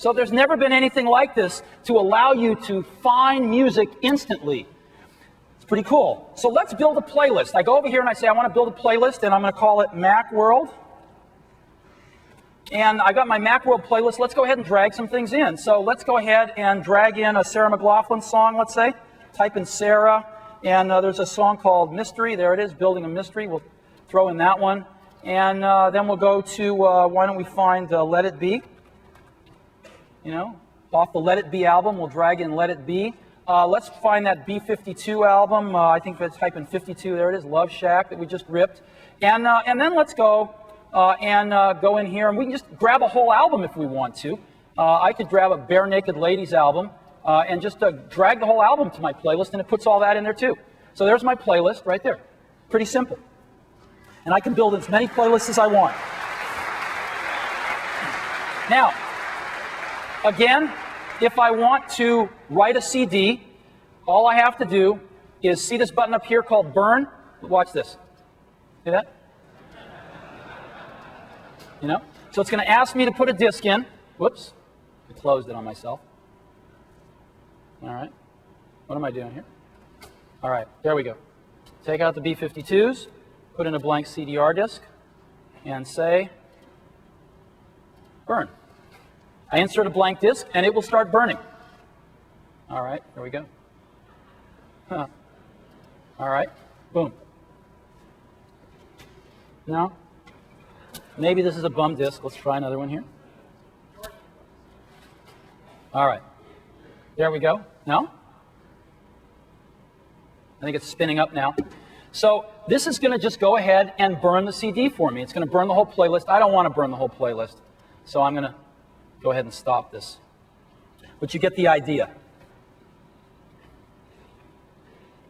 So there's never been anything like this to allow you to find music instantly. It's pretty cool. So let's build a playlist. I go over here and I say I want to build a playlist, and I'm going to call it MacWorld. And I got my MacWorld playlist. Let's go ahead and drag some things in. So let's go ahead and drag in a Sarah McLachlan song, let's say. Type in Sarah, and there's a song called Mystery. There it is, Building a Mystery. We'll throw in that one. And then we'll go to, why don't we find Let It Be? You know, off the Let It Be album, we'll drag in Let It Be. Let's find that B-52 album. I think if I type in 52, there it is, Love Shack that we just ripped. And then let's go go in here, and we can just grab a whole album if we want to. I could grab a Bare Naked Ladies album and just drag the whole album to my playlist, and it puts all that in there too. So there's my playlist right there. Pretty simple. And I can build as many playlists as I want. Now, again, if I want to write a CD, all I have to do is see this button up here called Burn. Watch this. See that? You know? So it's going to ask me to put a disk in. Whoops. I closed it on myself. All right. What am I doing here? All right. There we go. Take out the B-52s, put in a blank CDR disk, and say, burn. I insert a blank disk, and it will start burning. All right. There we go. Huh. All right. Boom. No? Maybe this is a bum disk. Let's try another one here. All right. There we go. No? I think it's spinning up now. So this is going to just go ahead and burn the CD for me. It's going to burn the whole playlist. I don't want to burn the whole playlist. So I'm going to go ahead and stop this. But you get the idea.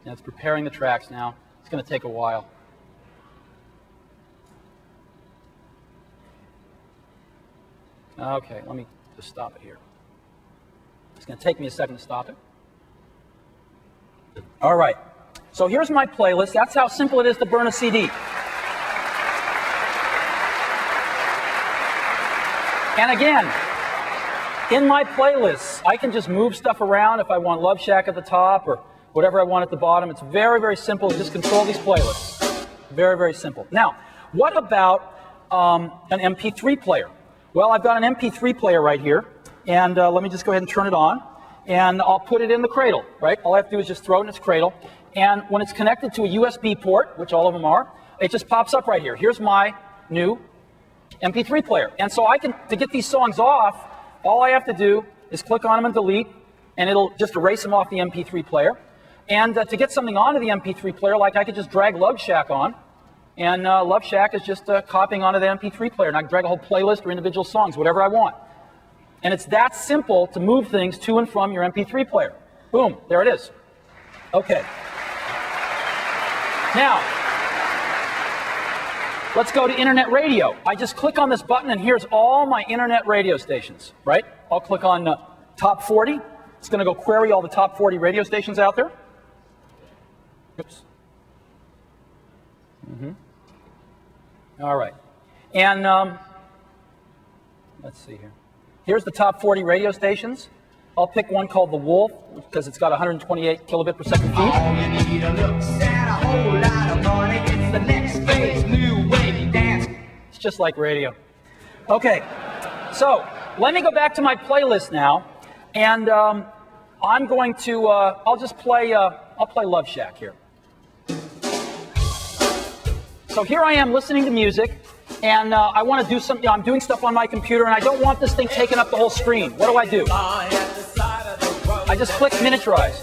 And it's preparing the tracks now. It's going to take a while. Okay, let me just stop it here. It's going to take me a second to stop it. All right. So here's my playlist. That's how simple it is to burn a CD. And again, in my playlists, I can just move stuff around if I want Love Shack at the top or whatever I want at the bottom. It's very, very simple. Just control these playlists. Very, very simple. Now, what about an MP3 player? Well, I've got an MP3 player right here, and let me just go ahead and turn it on, and I'll put it in the cradle, right? All I have to do is just throw it in its cradle, and when it's connected to a USB port, which all of them are, it just pops up right here. Here's my new MP3 player. And so I can, to get these songs off, all I have to do is click on them and delete, and it'll just erase them off the MP3 player. And to get something onto the MP3 player, like I could just drag Love Shack on, and Love Shack is just copying onto the MP3 player, and I can drag a whole playlist or individual songs, whatever I want. And it's that simple to move things to and from your MP3 player. Boom, there it is. Okay. Now, let's go to internet radio. I just click on this button, and here's all my internet radio stations, right? I'll click on Top 40. It's going to go query all the top 40 radio stations out there. Oops. All right. And let's see here. Here's the top 40 radio stations. I'll pick one called The Wolf because it's got 128 kilobit per second feed. All you need looks and a whole lot of money. It's the next phase, new wave dance. It's just like radio. Okay. So let me go back to my playlist now, and I'm going to. I'll just play. I'll play Love Shack here. So here I am listening to music, and I want to do something. I'm doing stuff on my computer, and I don't want this thing taking up the whole screen. What do? I just click miniaturize.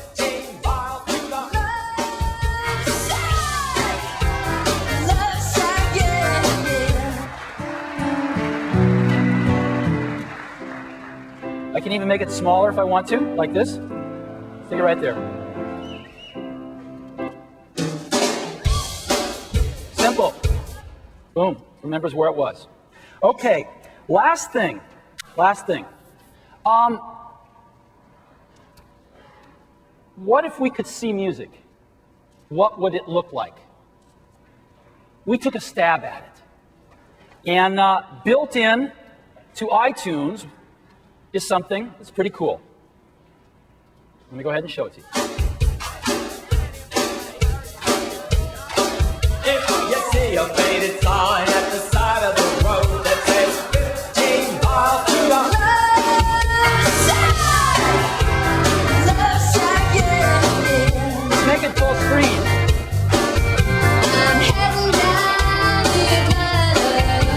I can even make it smaller if I want to, like this. Stick it right there. Simple. Boom. Remembers where it was. Okay. Last thing. What if we could see music? What would it look like? We took a stab at it. And built in to iTunes, is something that's pretty cool. Let me go ahead and show it to you. If you see a faded sign at the side of the road that says 15 miles to the Let's make it full screen. I'm heading down the Atlanta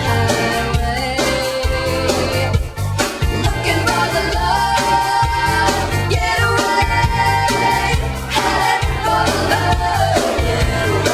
highway, looking for the love, get away, headed for the love, get away.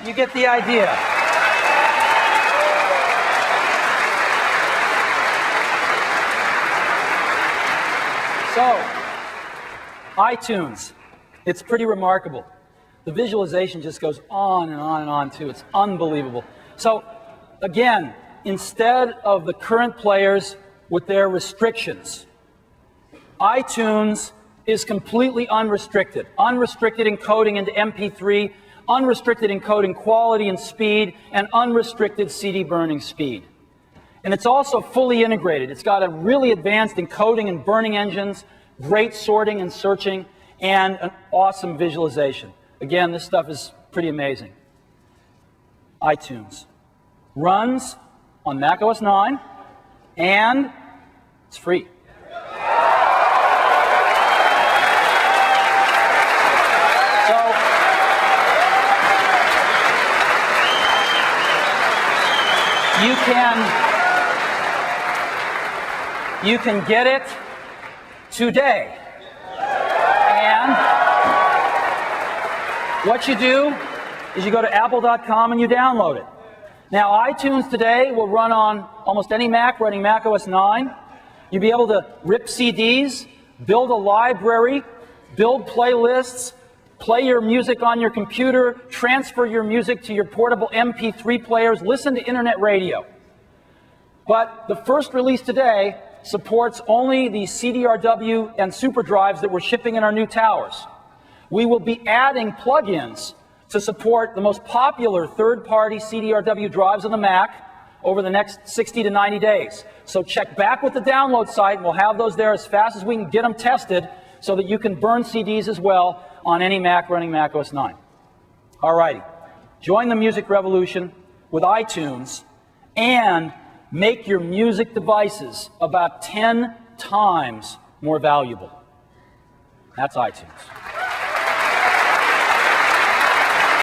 You get the idea. So, iTunes, it's pretty remarkable. The visualization just goes on and on and on too. It's unbelievable. So, again, instead of the current players with their restrictions, iTunes is completely unrestricted. Unrestricted encoding into MP3, unrestricted encoding quality and speed, and unrestricted CD burning speed. And it's also fully integrated. It's got a really advanced encoding and burning engines, great sorting and searching, and an awesome visualization. Again, this stuff is pretty amazing. iTunes runs on macOS 9, and it's free. You can get it today. And what you do is you go to apple.com and you download it. Now, iTunes today will run on almost any Mac running macOS 9. You'll be able to rip CDs, build a library, build playlists, play your music on your computer, transfer your music to your portable MP3 players, listen to internet radio. But the first release today supports only the CDRW and super drives that we're shipping in our new towers. We will be adding plugins to support the most popular third-party CDRW drives on the Mac over the next 60 to 90 days. So check back with the download site, and we'll have those there as fast as we can get them tested so that you can burn CDs as well on any Mac running macOS 9. All righty. Join the music revolution with iTunes and make your music devices about 10 times more valuable. That's iTunes.